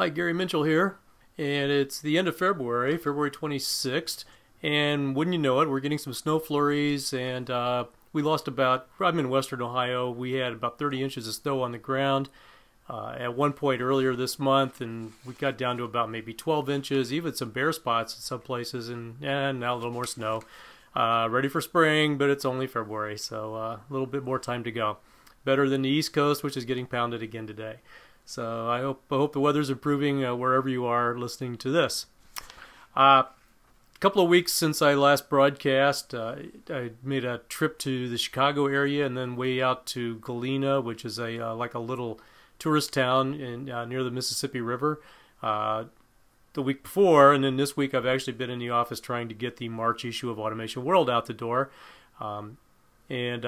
Hi, Gary Mintchell here, and it's the end of February, February 26th, and wouldn't you know it, we're getting some snow flurries, and we lost I'm in western Ohio, we had about 30 inches of snow on the ground at one point earlier this month, and we got down to about maybe 12 inches, even some bare spots in some places, and now a little more snow. Ready for spring, but it's only February, so a little bit more time to go. Better than the East Coast, which is getting pounded again today. So I hope the weather's improving wherever you are listening to this. A couple of weeks since I last broadcast, I made a trip to the Chicago area and then way out to Galena, which is like a little tourist town near the Mississippi River. The week before, and then this week I've actually been in the office trying to get the March issue of Automation World out the door. And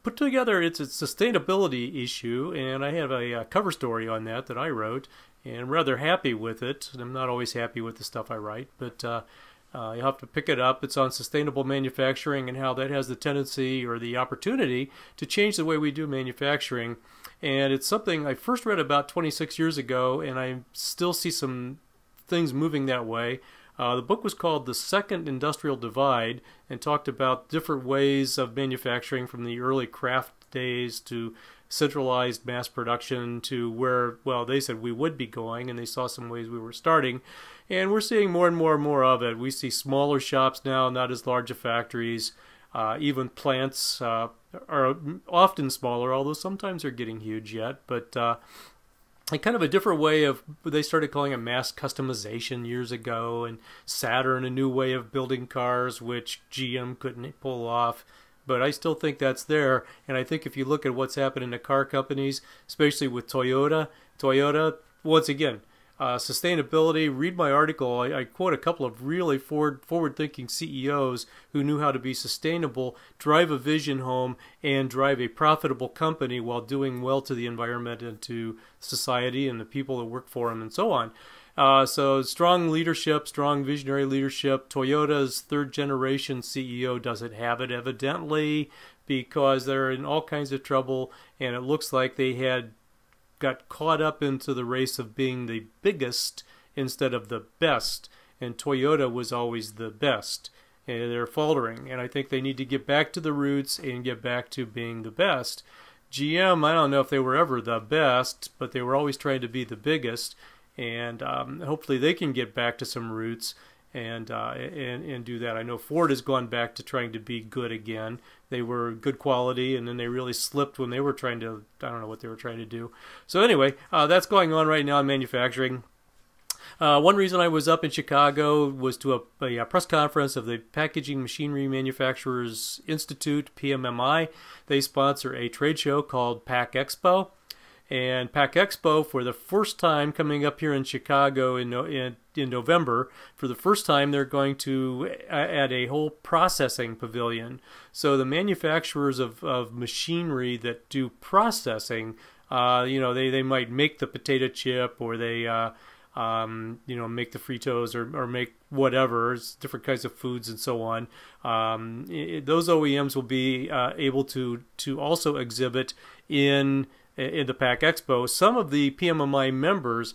put together, it's a sustainability issue, and I have a cover story on that I wrote, and I'm rather happy with it. I'm not always happy with the stuff I write, but you have to pick it up. It's on sustainable manufacturing and how that has the tendency or the opportunity to change the way we do manufacturing. And it's something I first read about 26 years ago, and I still see some things moving that way. The book was called The Second Industrial Divide and talked about different ways of manufacturing from the early craft days to centralized mass production to where, well, they said we would be going, and they saw some ways we were starting. And we're seeing more and more and more of it. We see smaller shops now, not as large of factories. Even plants are often smaller, although sometimes they're getting huge yet. But kind of a different way of, they started calling it mass customization years ago, and Saturn, a new way of building cars, which GM couldn't pull off. But I still think that's there, and I think if you look at what's happened in the car companies, especially with Toyota, once again, sustainability, read my article. I quote a couple of really forward-thinking CEOs who knew how to be sustainable, drive a vision home, and drive a profitable company while doing well to the environment and to society and the people that work for them and so on. So strong leadership, strong visionary leadership. Toyota's third-generation CEO doesn't have it, evidently, because they're in all kinds of trouble, and it looks like they got caught up into the race of being the biggest instead of the best, and Toyota was always the best, and they're faltering, and I think they need to get back to the roots and get back to being the best. GM, I don't know if they were ever the best, but they were always trying to be the biggest, and hopefully they can get back to some roots and do that. I know Ford has gone back to trying to be good again. They were good quality, and then they really slipped when they were trying to, I don't know what they were trying to do. So anyway, that's going on right now in manufacturing. One reason I was up in Chicago was to a press conference of the Packaging Machinery Manufacturers Institute, PMMI. They sponsor a trade show called Pack Expo. And Pack Expo, for the first time, coming up here in Chicago in November, for the first time they're going to add a whole processing pavilion. So the manufacturers of machinery that do processing, they might make the potato chip, or they make the Fritos, or make whatever, it's different kinds of foods and so on. Those OEMs will be able to also exhibit in the Pack Expo. Some of the PMMI members,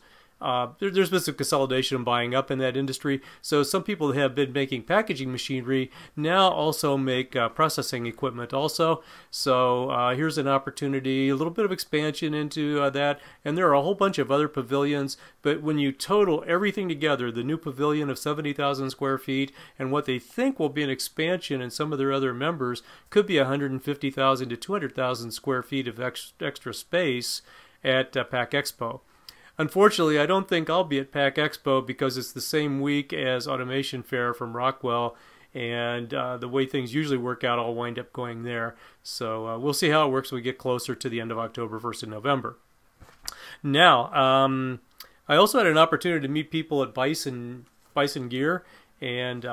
there's been some consolidation and buying up in that industry, so some people that have been making packaging machinery now also make processing equipment also. So here's an opportunity, a little bit of expansion into that, and there are a whole bunch of other pavilions, but when you total everything together, the new pavilion of 70,000 square feet and what they think will be an expansion in some of their other members could be 150,000 to 200,000 square feet of extra space at Pack Expo. Unfortunately, I don't think I'll be at Pack Expo because it's the same week as Automation Fair from Rockwell, and the way things usually work out, I'll wind up going there. So we'll see how it works when we get closer to the end of October, 1st of November. Now, I also had an opportunity to meet people at Bison Gear and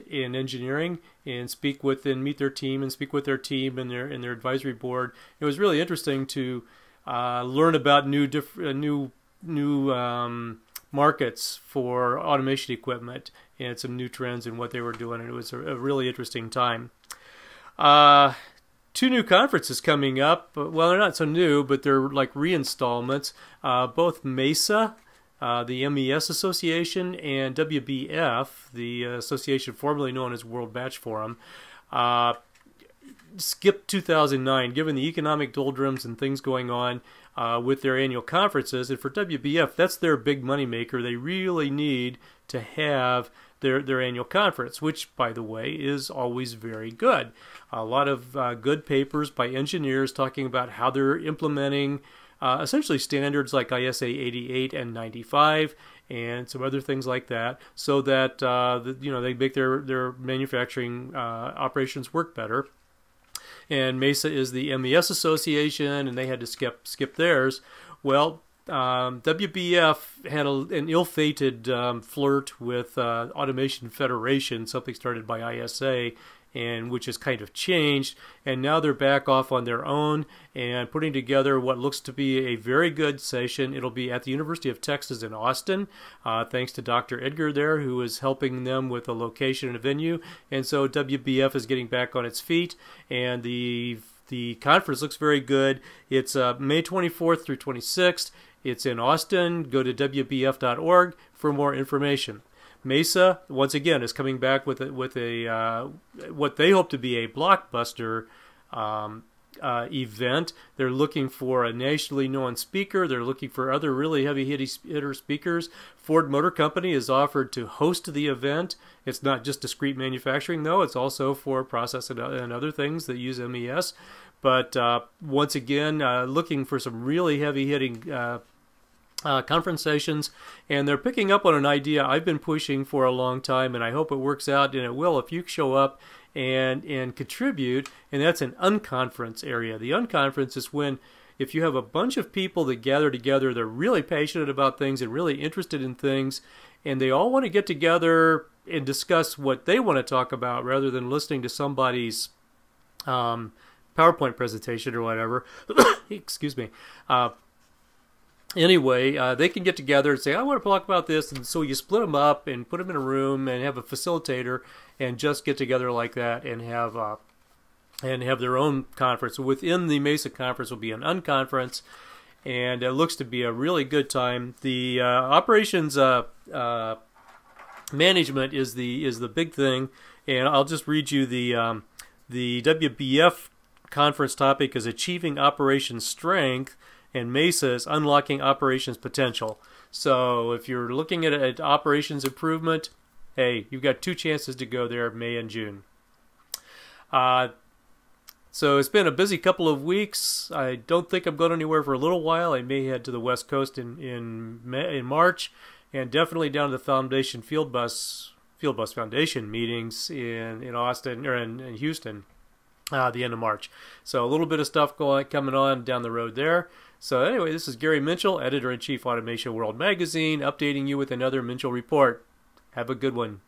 in engineering, and meet their team and speak with their team and their advisory board. It was really interesting to learn about new markets for automation equipment and some new trends in what they were doing, and it was a really interesting time. Two new conferences coming up. Well, they're not so new, but they're like reinstallments. Both MESA, the MES Association, and WBF, the association formerly known as World Batch Forum, skipped 2009, given the economic doldrums and things going on with their annual conferences. And for WBF, that's their big money maker. They really need to have their annual conference, which, by the way, is always very good. A lot of good papers by engineers talking about how they're implementing essentially standards like ISA 88 and 95 and some other things like that, so that they make their manufacturing operations work better. And MESA is the MES Association, and they had to skip theirs. Well, WBF had an ill-fated flirt with Automation Federation, something started by ISA, and which has kind of changed, and now they're back off on their own and putting together what looks to be a very good session. It'll be at the University of Texas in Austin, thanks to Dr. Edgar there, who is helping them with a location and a venue. And so WBF is getting back on its feet, and the conference looks very good. It's May 24th through 26th. It's in Austin. Go to WBF.org for more information. MESA, once again, is coming back with a what they hope to be a blockbuster event. They're looking for a nationally known speaker. They're looking for other really heavy hitter speakers. Ford Motor Company is offered to host the event. It's not just discrete manufacturing, though. It's also for process and other things that use MES. But once again, looking for some really heavy hitting conference sessions, and they're picking up on an idea I've been pushing for a long time, and I hope it works out, and it will if you show up and contribute, and that's an unconference area. The unconference is when, if you have a bunch of people that gather together, they're really passionate about things and really interested in things, and they all want to get together and discuss what they want to talk about rather than listening to somebody's PowerPoint presentation or whatever. Excuse me. Anyway, they can get together and say, I want to talk about this, and so you split them up and put them in a room and have a facilitator and just get together like that and have their own conference. Within the MESA conference will be an unconference, and it looks to be a really good time. The operations management is the big thing, and I'll just read you the WBF conference topic is Achieving Operations Strength, and MESA is Unlocking Operations Potential. So if you're looking at operations improvement, hey, you've got 2 chances to go there, May and June. So it's been a busy couple of weeks. I don't think I'm going anywhere for a little while. I may head to the West Coast in March, and definitely down to the Foundation Field Bus Foundation meetings in Austin or in Houston. The end of March. So a little bit of stuff coming on down the road there. So anyway, this is Gary Mintchell, Editor-in-Chief, Automation World Magazine, updating you with another Mintchell Report. Have a good one.